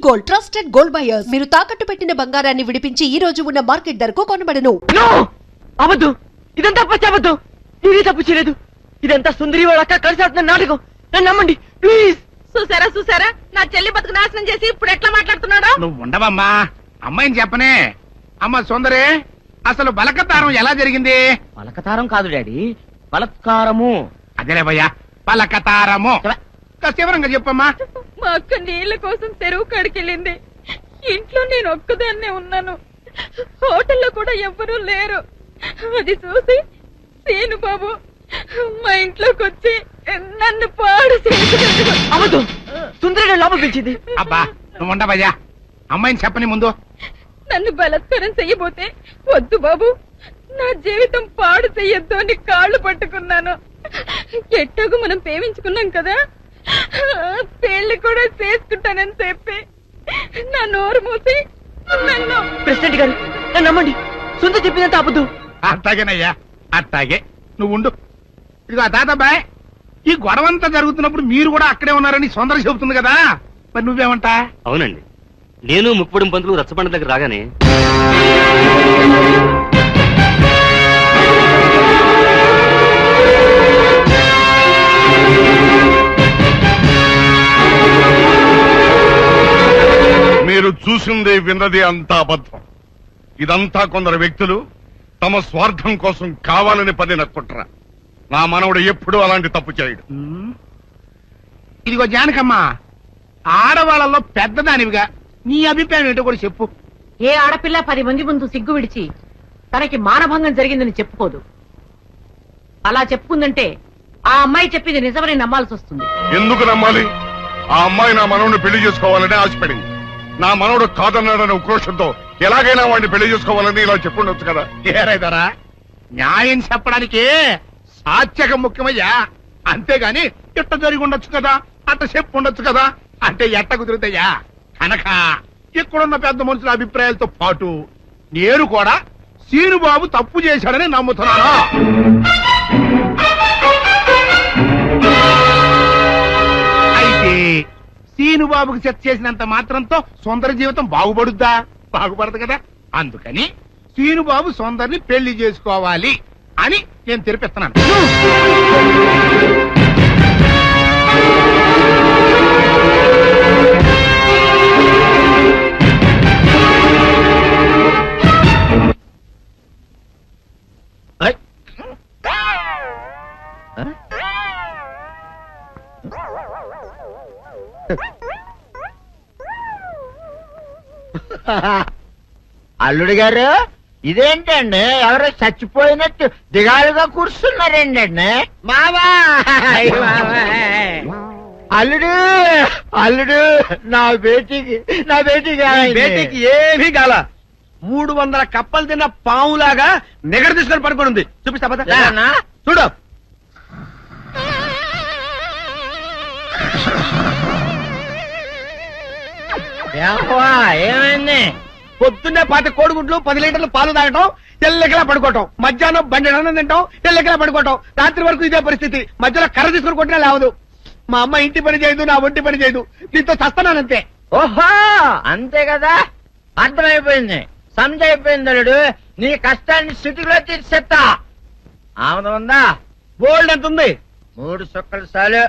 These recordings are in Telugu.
Gold, trusted gold buyers. మీరు తాకట్టు పెట్టిన బంగారాన్ని విడిపించి ఈ రోజు ఉన్న మార్కెట్ ధరకు కొనబడను. అవద్దు, ఇదంతా పచ్చవద్దు. నేనే తప్పు చేయలేదు. ఇదంతా సుందరి వాళ్ళ అక్క కలిసి ఆడుతున్న నాటకం. నన్ను నమ్మండి ప్లీజ్. చూసారా నా చెల్లి బతుకు నాశనం చేసి ఇప్పుడు ఎట్లా మాట్లాడుతున్నాడు. నువ్వు ఉండవమ్మా, అమ్మాయిని చెప్పనే. అమ్మ సుందరి, అసలు బలకతారం ఎలా జరిగింది? పలకతారం కాదు డాడీ, బలత్కారము. అదేలే భయ్యా, బలకతారము. వివరంగా చెప్పమ్మా. మా అక్క నీళ్ల కోసం చెరువు కాడికెళ్ళింది. ఇంట్లో నేను ఒక్కదాన్నే ఉన్నాను. హోటల్లో కూడా ఎవ్వరూ లేరు. అది చూసి సీను బాబు మా ఇంట్లోకి వచ్చి నన్ను పాడు అవద్దు, సుందరి లోపల పిలిచింది. అబ్బా నువ్వు ఉండవయ్యా, అమ్మాయిని చెప్పని ముందు. నన్ను బలత్కారం చెయ్యబోతే వద్దు బాబు, నా జీవితం పాడు చెయ్యొద్దు అని కాళ్ళు పట్టుకున్నాను. ఎట్టాగు మనం ప్రేమించుకున్నాం కదా, పెళ్లి కూడా చేసుకుంటానని చెప్పి నా నోరు మూసి నన్ను. ప్రెసిడెంట్ గారు నన్ను నమ్మండి, సుందరి చెప్పిందంత అబద్ధం. అట్టాగేనయ్యా, అట్టాగే. నువ్వు ఉండు. ఇదిగో తాతబ్బాయ్, ఈ గొడవంతా జరుగుతున్నప్పుడు మీరు కూడా అక్కడే ఉన్నారని సుందర చెబుతుంది కదా, మరి నువ్వేమంటా? అవునండి, నేను ముక్కుపొడి పంతులు రచ్చబండ దగ్గర రాగానే మీరు చూసింది విన్నది అంతా అబద్ధం. ఇదంతా కొందరు వ్యక్తులు తమ స్వార్థం కోసం కావాలని పనిన కుట్ర. నా మనవడు ఎప్పుడూ అలాంటి తప్పు చేయడు. ఇదిగో జానకమ్మ, ఆడవాళ్ళలో పెద్దదానివిగా నీ అభిప్రాయం ఏంటో కూడా చెప్పు. ఏ ఆడపిల్ల 10 మంది ముందు సిగ్గు విడిచి తనకి మానభంగం జరిగిందని చెప్పుకోదు. అలా చెప్పుకుందంటే ఆ అమ్మాయి చెప్పింది నిజమని నమ్మాల్సి వస్తుంది. ఎందుకు నమ్మాలి? ఆ అమ్మాయి నా మనవడిని పెళ్లి చేసుకోవాలని ఆశపడింది. నా మనవడు కాదన్నాడనే ఉక్రోషంతో ఎలాగైనా వాడిని పెళ్లి చేసుకోవాలని ఇలా చెప్పుండొచ్చు కదా. ఏరైదారా, న్యాయం చెప్పడానికి సాత్యకం ముఖ్యమయ్యా. అంతేగాని ఇట్ట జరిగి ఉండొచ్చు కదా, అట్ట చెప్పు ఉండొచ్చు కదా అంటే ఎట్ట కుదురుతాయా? కనుక ఇక్కడున్న పెద్ద మనుషుల అభిప్రాయాలతో పాటు నేను కూడా సీనుబాబు తప్పు చేశాడని నమ్ముతున్నాను. అయితే సీనుబాబుకి సెట్ చేసినంత మాత్రంతో సుందర జీవితం బాగుపడుద్దా? బాగుపడదు కదా. అందుకని సీనుబాబు సుందరిని పెళ్లి చేసుకోవాలి అని నేను తెరిపిస్తున్నాను. అల్లుడు గారు, ఇదేంటండి ఎవరో చచ్చిపోయినట్టు దిగాలుగా కూర్చున్నారేంటండి? మావా అల్లుడు, అల్లుడు నా బేటీకి ఏమీ కాల. 300 కప్పలు తిన్న పావులాగా నిగడ తీసుకొని పడుకొని ఉంది. చూపిస్తా చూడు. ఏమైంది? పొద్దున్నే 10 కోడిగుడ్లు 10 లీటర్లు పాలు తాగటం, తెల్లకిలా పడుకోవటం. మధ్యాహ్నం బండి అన్నం తింటాం, తెల్లకిలా పడుకోవటం. రాత్రి వరకు ఇదే పరిస్థితి. మధ్యలో కర్ర తీసుకుని కొట్టినా లేవదు. మా అమ్మ ఇంటి పని చేయదు, నా ఒంటి పని చేయదు. దీంతో చస్తున్నానంతే. ఓహో అంతే కదా, అర్థమైపోయింది, సమజైపోయింది. అల్లుడు నీ కష్టాన్ని సిటీలో తీర్చేస్తా. ఆమె ఉందా? గోల్డ్ ఎంత ఉంది? 3 సుక్కలు చాలు.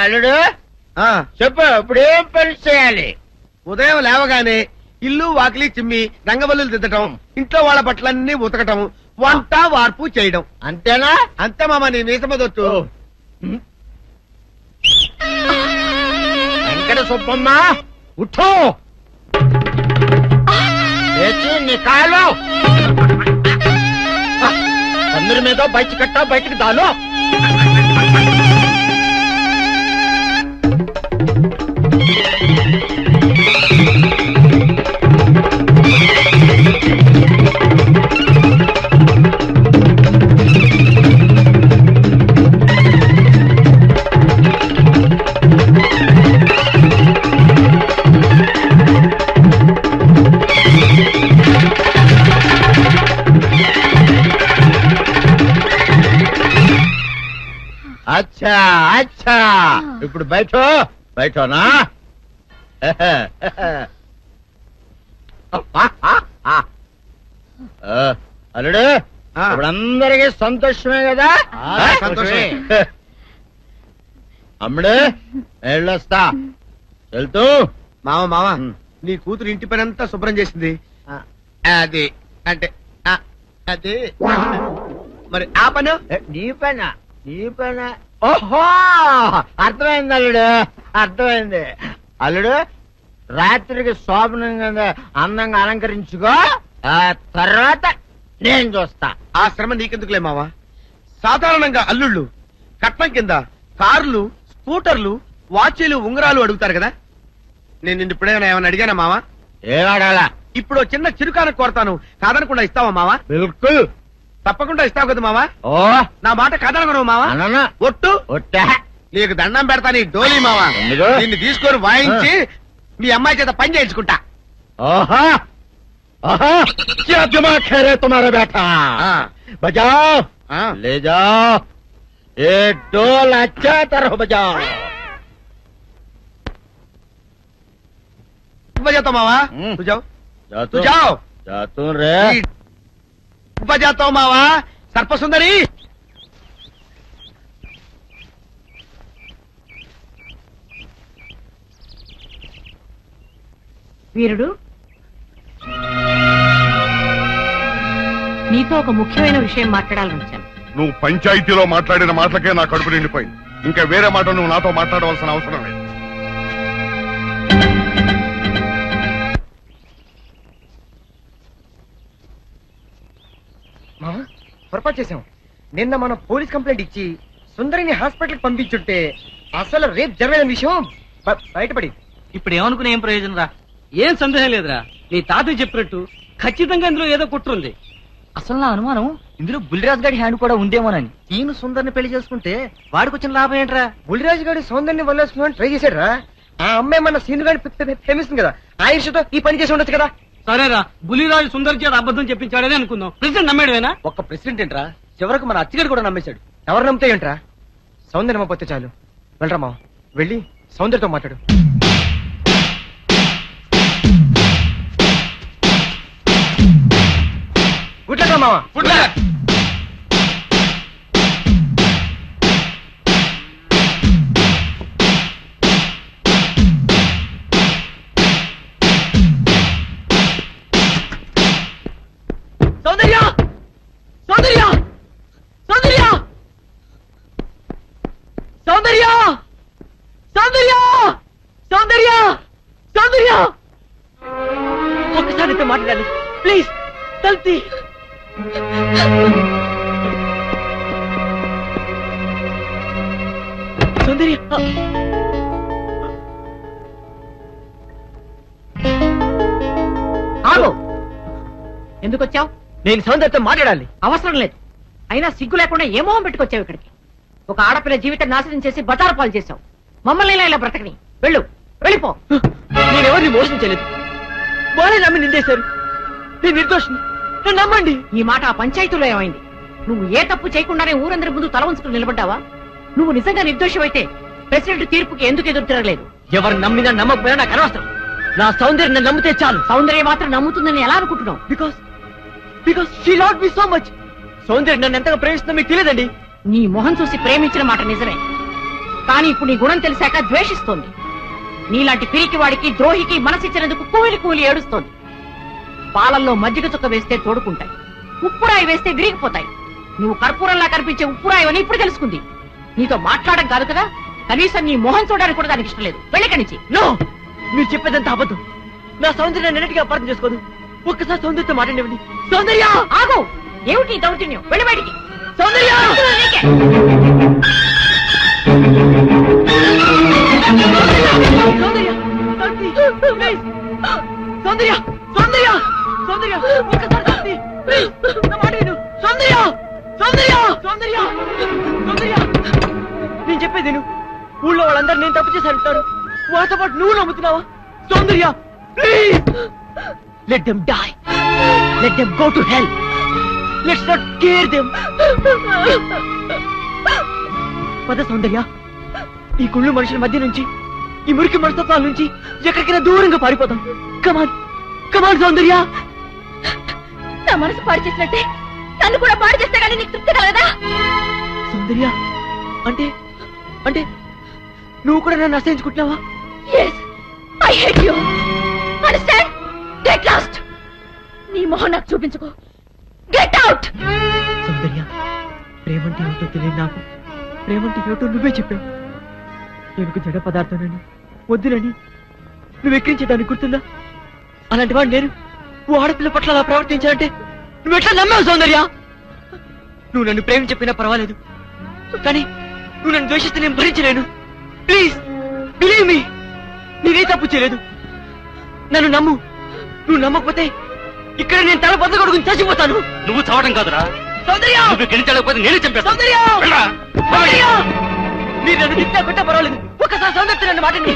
అల్లుడు చెప్పు, ఇప్పుడు ఏం పని చేయాలి? ఉదయం లేవగానే ఇల్లు వాకిలి చిమ్మి రంగవల్లులు దిద్దటం, ఇంట్లో వాళ్ళ బట్టలన్నీ ఉతకటం, వంట వార్పు చేయడం. అంతేనా? అంతే మామ, నీ మీసమదొట్టు. వెంకట సుబ్బమ్మ ఉఠో, లేచి నీ కాలు అందరి మీద బయట కట్టా, బయటికి దాలో. ఇప్పుడు బయట బయటనా అల్లుడు ఇప్పుడు అందరికీ సంతోషమే కదా సంతోషమే. అమ్ముడు వెళ్ళొస్తా వెళ్తూ మామ నీ కూతురు ఇంటి పని అంతా శుభ్రం చేసింది అది అంటే అది మరి ఆ పని నీ పైన ఓహో అర్థమైంది అల్లుడు అర్థమైంది అల్లుడు రాత్రికి శోభనంగా అందంగా అలంకరించుకో ఆ తర్వాత నేను చూస్తా. ఆ శ్రమ నీకెందుకులే మావా. సాధారణంగా అల్లుళ్ళు కట్నం కింద కార్లు, స్కూటర్లు, వాచీలు, ఉంగరాలు అడుగుతారు కదా. నేను నిన్ను ఇప్పుడేమైనా ఏమైనా అడిగానా మావా? ఏడాడాలా ఇప్పుడు చిన్న చిరుకాను కోరతాను, కాదనకుండా ఇస్తావా మావా? బిల్కుల్ తప్పకుండా ఇస్తావు కదా మావా. ఓ నా మాట కాదనగను మావా. అననా ఒట్టు ఒట్టా నీకు దండం పెడతా నీ డోలీ మావా. ఎందుకు? నిన్ను తీసుకొని వాయించి మీ అమ్మాయి చేత పని చేయించుకుంటా. ओहा ओहा क्या दिमाग है रे तुम्हारा बेटा बजाओ ले जाओ एक डोल अच्छा तरह बजाओ बजाता मावा तू जाओ तू जाओ जातू रे बजाता हूँ मावा सर्प सुंदरी వీరుడు నీతో ఒక ముఖ్యమైన విషయం మాట్లాడాలని వచ్చాను. నువ్వు పంచాయతీలో మాట్లాడిన మాటలకే నా కడుపు నిండిపోయింది. ఇంకా వేరే మాట నువ్వు నాతో మాట్లాడవలసిన అవసరం లేదు. పొరపాటు చేశాం. నిన్న మనం పోలీస్ కంప్లైంట్ ఇచ్చి సుందరిని హాస్పిటల్ పంపించుంటే అసలు రేపు జరగని విషయం బయటపడి ఇప్పుడు ఏమనుకునే ఏం ప్రయోజనం రా? ఏం సందేహం లేదురా, నీ తాతయ్య చెప్పినట్టు ఖచ్చితంగా ఇందులో ఏదో కుట్రుంది. అసలు నా అనుమానం ఇందులో బుల్లిరాజు గారి హ్యాండ్ కూడా ఉందేమోనని. ఈయన సుందరిని పెళ్లి చేసుకుంటే వాడికి వచ్చిన లాభం ఏంట్రా? బుల్లిరాజు గారి సౌందర్ని వల్లేసుకుని ట్రై చేశాడు రా. ఆ అమ్మాయి మన సీను గారి ప్రేమిస్తుంది కదా, ఆ ఇష్టతో ఈ పని చేసి ఉండొచ్చు కదా. సరేరా, బుల్లిరాజు సుందర్ చేత అబద్ధం చెప్పించాడని అనుకుందాం. ప్రెసిడెంట్ నమ్మేడువేనా? ఒక్క ప్రెసిడెంట్ ఏంట్రా, చివరకు మన అచ్చిగారు కూడా నమ్మేశాడు. ఎవరు నమ్మితే ఏంట్రా? సౌందర్యం నమ్మపోతే చాలు. వెళ్ళరా మా వెళ్ళి సౌందర్యతో మాట్లాడు. గుడ్లరా మావా సౌందర్య సౌందర్య సౌందర్య సౌందర్య సౌందర్య సౌందర్య సౌందర్య ఒక్కసారి అయితే మాట్లాడాలి ప్లీజ్. తల్తి సౌందర్య ఆగు, ఎందుకు వచ్చావు? నేను సౌందర్యతో మాట్లాడాలి. అవసరం లేదు. అయినా సిగ్గు లేకుండా ఏ మొహం పెట్టుకొచ్చావు ఇక్కడికి? ఒక ఆడపిల్ల జీవితం నాశనం చేసి బజారు పాలు చేశావు. మమ్మల్ని ఇలా బ్రతకని వెళ్ళు, వెళ్ళిపో. నేనెవరిని మోసం చేయలేదు, వాళ్ళే నమ్మి నిందేశారు. నేను నిర్దోషిని, నన్ను నమ్మండి. ఈ మాట ఆ పంచాయతీలో ఏమైంది? నువ్వు ఏ తప్పు చేయకుండానే ఊరందరి ముందు తల ఉంచుకుని నిలబడ్డావా? నువ్వు నిజంగా నిర్దోషమైతే ప్రెసిడెంట్ తీర్పుకి ఎందుకు ఎదురు తిరగలేదు? ఎవరు నమ్మినా నమ్మకపోయినా నాకు అనవసరం. నా సౌందర్యం నన్ను నమ్మితే చాలు. సౌందర్యం మాత్రం నమ్ముతుందని ఎలా అనుకుంటున్నావు? Because she loved me so much. సౌందర్యం నన్ను ఎంతగా ప్రేమిస్తుందో మీకు తెలియదండి. నీ మొహం చూసి ప్రేమించిన మాట నిజమే, కానీ ఇప్పుడు నీ గుణం తెలిసాక ద్వేషిస్తోంది. నీలాంటి పిరికి వాడికి ద్రోహికి మనసిచ్చినందుకు కూలి కూలి ఏడుస్తోంది. పాలల్లో మజ్జిగ చుక్క వేస్తే తోడుకుంటాయి, ఉప్పురాయి వేస్తే విరిగిపోతాయి. నువ్వు కర్పూరంలా కనిపించే ఉప్పురాయని ఇప్పుడు తెలుసుకుంది. నీతో మాట్లాడడం కాదు కదా, కనీసం నీ మొహం చూడడానికి కూడా దానికి ఇష్టం లేదు. వెళ్ళకనిచ్చి. నో, మీరు చెప్పేదంతా అబద్ధం. నా సౌందర్యం అన్నిటికీ అపార్థం చేసుకోదు. ఒక్కసారి సౌందర్యంతో మాట్లాడేవండి. సౌందర్య ఆగు, ఏమిటి ఈ దౌర్జన్యం? వెళ్ళి బయటికి. సౌందర్య నీకే. సౌందర్య ప్లీజ్. సౌందర్య సౌందర్య సౌందర్య ఒక్కసారి శాంతి, ప్లీజ్. నా మాట విను. సౌందర్య సౌందర్య సౌందర్య సౌందర్య నేను చెప్పేది విను. ఊళ్ళో వాళ్ళందరూ నేను తప్పు చేసి అంటారు, వాళ్ళతో పాటు నువ్వు నమ్ముతున్నావా? Soundarya please, let them die, let them go to hell, let's not care them. పద సౌందర్య, ఈ గుళ్ళు మనుషుల మధ్య నుంచి, ఈ మురికి మనస్తత్వాల నుంచి ఎక్కడికైనా దూరంగా పారిపోతాం. కమాన్ కమాన్ సౌందర్య. నా మనసు పాడు చేసినట్టే నన్ను కూడా పాడు చేస్తే కానీ నీకు తృప్తి కలగదా? సౌందర్య అంటే అంటే నువ్వు కూడా నన్ను అసహించుకుంటున్నావా? Yes, I hate you. Understand? Get lost. నీ మొహం నాకు చూపించుకో. Get out. సౌందర్య, ప్రేమంటే ఏమిటో తెలియదు నాకు. ప్రేమంటే ఏమిటో నువ్వే చెప్పావు. ఏనుగు జడ పదార్థానని, వద్దునని నువ్వు ఎక్కించేదాన్ని గుర్తుందా? అలాంటి వాడు నేను ఓ ఆడపిల్ల పట్ల అలా ప్రవర్తించాలంటే నువ్వు ఎట్లా నమ్మావు సౌందర్య? నువ్వు నన్ను ప్రేమ చెప్పినా పర్వాలేదు, కానీ నువ్వు నన్ను ద్వేషిస్తే నేను భరించలేను. ప్లీజ్ బిలీవ్ మీ, నేనే తప్పు చేయలేదు. నన్ను నమ్ము. నువ్వు నమ్మకపోతే ఇక్కడ నేను తల బద్దకొడుకుని చచ్చిపోతాను. నువ్వు చావడం కాదురా, సౌందర్య నువ్వు గెలిచలేకపోతే నేనే చంపేస్తాను. సౌందర్య సౌందర్య, మీరు నన్ను తిట్టా కొట్టా పర్వాలేదు, ఒక్కసారి సౌందర్య నన్ను మాట్లాడండి.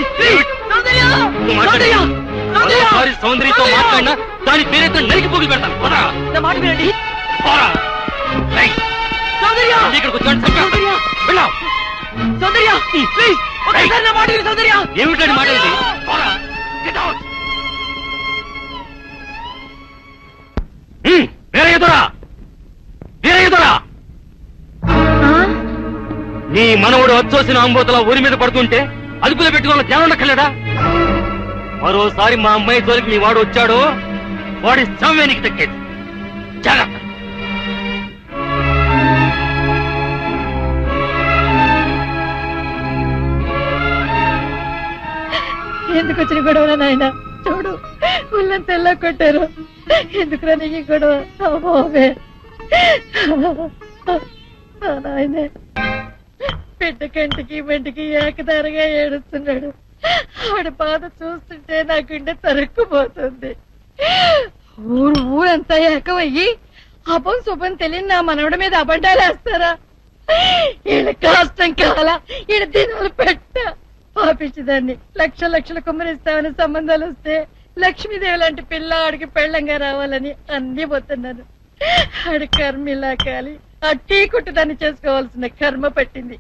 సౌందర్య సౌందర్య సౌందర్య, సౌందర్యతో మాట్లాడినా దాని పేరైతే నరికి పోగి పెడతాను. పోరా. నా మాట వినండి. పోరా. రేయ్, సౌందర్య ఇక్కడికి వచ్చాను చంపేస్తాను. వెళ్ళావు. సౌందర్య ప్లీజ్ ఒక్కసారి నా మాట విను సౌందర్య. ఏమిటండి మాట ఇది? పోరా. Get out. వీరయ్యదురా, వీరయ్యదురా, నీ మనవుడు వచ్చోసిన అంబోతల ఊరి మీద పడుతుంటే అదుపులో పెట్టుకోవాలని ధ్యానం ఉండక్కర్లేదా? మరోసారి మా అమ్మాయి జోలికి నీ వాడు వచ్చాడు, వాడి సమయానికి దక్కేది. జాగ్రత్త. ఎందుకు వచ్చిన గొడవ నాయన? చూడు ఒళ్ళంతా ఎలా కొట్టారు. ఎందుకురా నీకు ఈ గొడవ? అమ్మోవే నాయనే, బిడ్డ కంటికి బంటికి ఏకదారిగా ఏడుస్తున్నాడు. ఆడ బాధ చూస్తుంటే నా గుండె తరుక్కుపోతుంది. ఊరంతా ఏకమయ్యి అపం శుభం తెలియని నా మనవడి మీద అబద్ధాలు వేస్తారా? ఈయన కష్టం కాలా, ఈయన దినాలు పెట్ట పాపించదాన్ని. లక్షలు కుమ్మరిస్తామని సంబంధాలు వస్తే లక్ష్మీదేవి లాంటి పిల్ల ఆడికి పెళ్ళంగా రావాలని అన్ని పోతున్నాను. ఆడి కర్మ ఇలా కాలి ఆ టీ కొట్టు దాన్ని చేసుకోవాల్సిన కర్మ పట్టింది.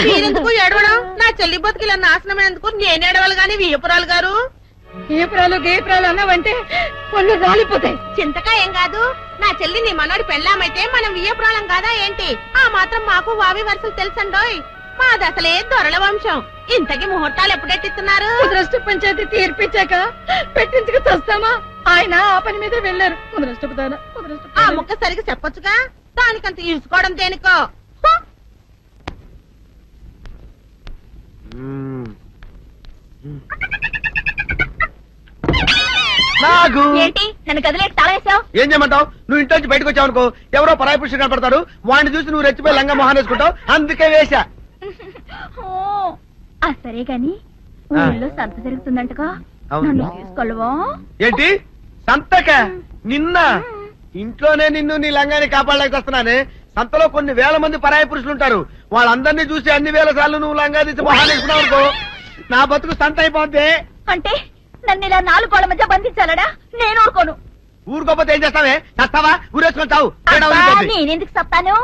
మీరెందుకు ఏడవడం? నా చెల్లి బతుకిలా నాశనమైనందుకు నేను ఏడవాలి గాని వీయపురాలు గారు. గేపురాలు అన్నావంటే పళ్ళు రాలిపోతాయి. చింతకా ఏం కాదు, నా చెల్లి నీ మనోడి పెళ్ళామైతే మనం వీయపురాలం కాదా ఏంటి? ఆ మాత్రం మాకు వావి వరుసలు తెలుసండోయ్. మాది అసలే దొరల వంశం. ఇంతకీ ముహూర్తాలు ఎప్పుడెట్టిస్తున్నారు? ముద్రష్ట పంచాయతీ తీర్పిచ్చాక పెట్టించుకు వస్తామా? ఆయన ఆ పని మీద వెళ్ళారు. ఆ ముక్క సరిగా చెప్పొచ్చుగా, దానికంత ఈసుకోవడం దేనికో. నాగు ఏంటి నన్ను గదిలేక తాళేసావు? ఏం చేయమంటావు? నువ్వు ఇంటి నుంచి బయటకు వచ్చావు అనుకో, ఎవరో పరాయి పురుషుడు కనపడతాడు, వాడిని చూసి నువ్వు రెచ్చిపోయి లంగా మొహాన్ వేసుకుంటావు, అందుకే వేశా. సరే గాని ఊళ్ళో సంత జరుగుతుందంటగా, నన్ను తీసుకెళ్ళవా? ఏంటి సంతక? నిన్న ఇంట్లోనే నిన్ను నీ లంగాన్ని కాపాడలేకొస్తున్నానే. సంతలో కొన్ని వేల మంది పరాయి పురుషులు ఉంటారు, వాళ్ళందరినీ చూసి అన్ని వేల సార్లు నువ్వు లంగా తీసి మొహాన్ వేసుకున్నావు అనుకో, నా బతుకు సంత అయిపోద్ది. అంటే నన్ను ఇలా 4 గోళ్ల మధ్య బంధించాలడా? నేను ఊరుకోను. ఊరుకోపోతే ఏం చేస్తావే? చస్తావా? ఊరేసుకొని చావు. నేనెందుకు చెప్తాను?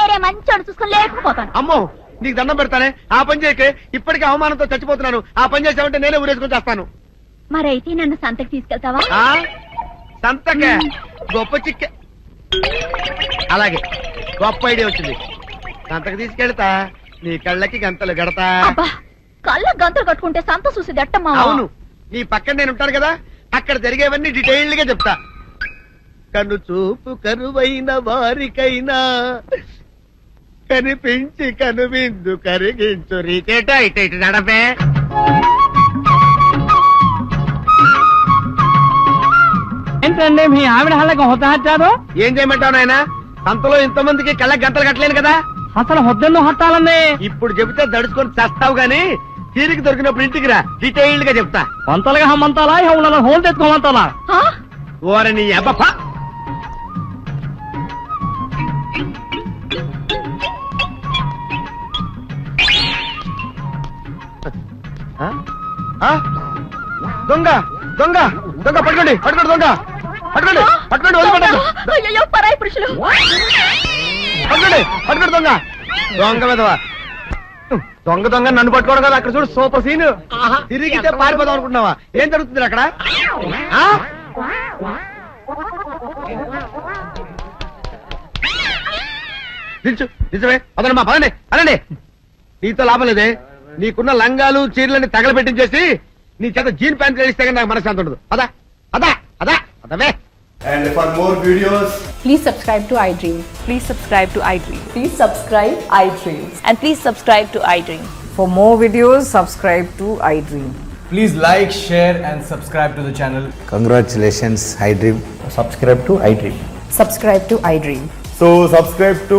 ఏరే మంచోడు చూసుకుని లేకపోతాను. అమ్మో నీకు దండం పెడతానే, ఆ పని చేయకే. ఇప్పటికే అవమానంతో చచ్చిపోతున్నాను, ఆ పని చేసావంటే నేనే ఊరేసుకొని చేస్తాను. మరైతే నన్ను సంతకి తీసుకెళ్తావా? సంతకే? గొప్ప చిక్కే. అలాగే, గొప్ప ఐడియా వచ్చింది. సంతకు తీసుకెళ్తా, నీ కళ్ళకి గంతలు గడతా. కళ్ళ గంతలు కట్టుకుంటే సంత చూసి దట్టమ్మా. అవును, నీ పక్కన నేను ఉంటాను కదా, అక్కడ జరిగేవన్నీ డీటెయిల్డ్ గా చెప్తా. కన్ను చూపు కరువైన వారికైనా కనిపించి కనువిందు కరిగించు రీకేట ఇటు ఇటు నడపే. ఏంటండి మీ ఆవిడ హళ్ళకి హొత్తాచారు? ఏం చేయమంటావు నాయన? సంతలో ఇంతమందికి కళ్ళకి గంటలు కట్టలేను కదా. అసలు హొద్దెందుకు హత్తాలండి? ఇప్పుడు చెబితే దడుచుకొని చస్తావు గాని, తీరికి దొరికినప్పుడు ఇంటికి రా, డీటెయిల్డ్ గా చెప్తా. వంతలుగా హమ్మంతాలా, హోల్ తెచ్చుకోమంతాలా? ఓరని అబ్బప్ప. దొంగ దొంగ దొంగ పట్టుకోండి, పట్టుకోండి, దొంగ పట్టుకోండి, పట్టుకోండి, వదిలిపెట్టండి. అయ్యో పరాయి పురుషులు. పట్టుకోండి, పట్టుకోండి, దొంగ దొంగ విధవా. దొంగ దొంగ నన్ను పట్టుకోవడం కదా అక్కడ చూడు సూపర్ సీన్ తిరిగితే పారిపోదాం అనుకుంటున్నావా ఏం జరుగుతుంది అక్కడ ఆ? నిల్చు నిజమే అదనమ్మా పదండి అనండి నీతో లాభం లేదే నీకున్న లంగాలు చీరలని తగలబెట్టించేసి నీ చేత జీన్ ప్యాంట్ వేస్తే కానీ నాకు మనశ్శాంతి ఉండదు అదా అదా అదా అదవే And for more videos, Please subscribe to iDream. Please subscribe to iDream. Please subscribe iDream. And please subscribe to iDream. For more videos, subscribe to iDream. please like, share, and subscribe to the channel. Congratulations, iDream. Subscribe to iDream. Subscribe to iDream. So subscribe to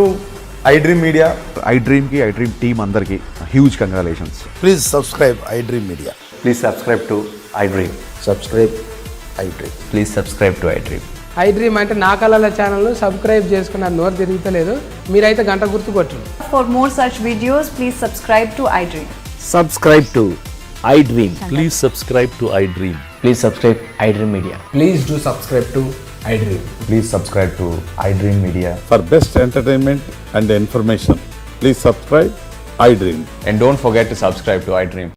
iDream Media. iDream ki iDream team andarki huge congratulations. Please subscribe iDream media. Please subscribe to iDream. Subscribe iDream. Please subscribe to iDream. iDream అంటే నా కళల ఛానల్ సబ్స్క్రైబ్ చేసుకున్న నోరు తిరుగుతలేదు మీరైతే గంట గుర్తు కొట్టండి For more such videos, please subscribe to iDream. Subscribe to iDream. Please subscribe to I dream. Please subscribe iDream Media. Please do subscribe to iDream. Please subscribe to iDream Media. For best entertainment and information, please subscribe iDream. And don't forget to subscribe to iDream.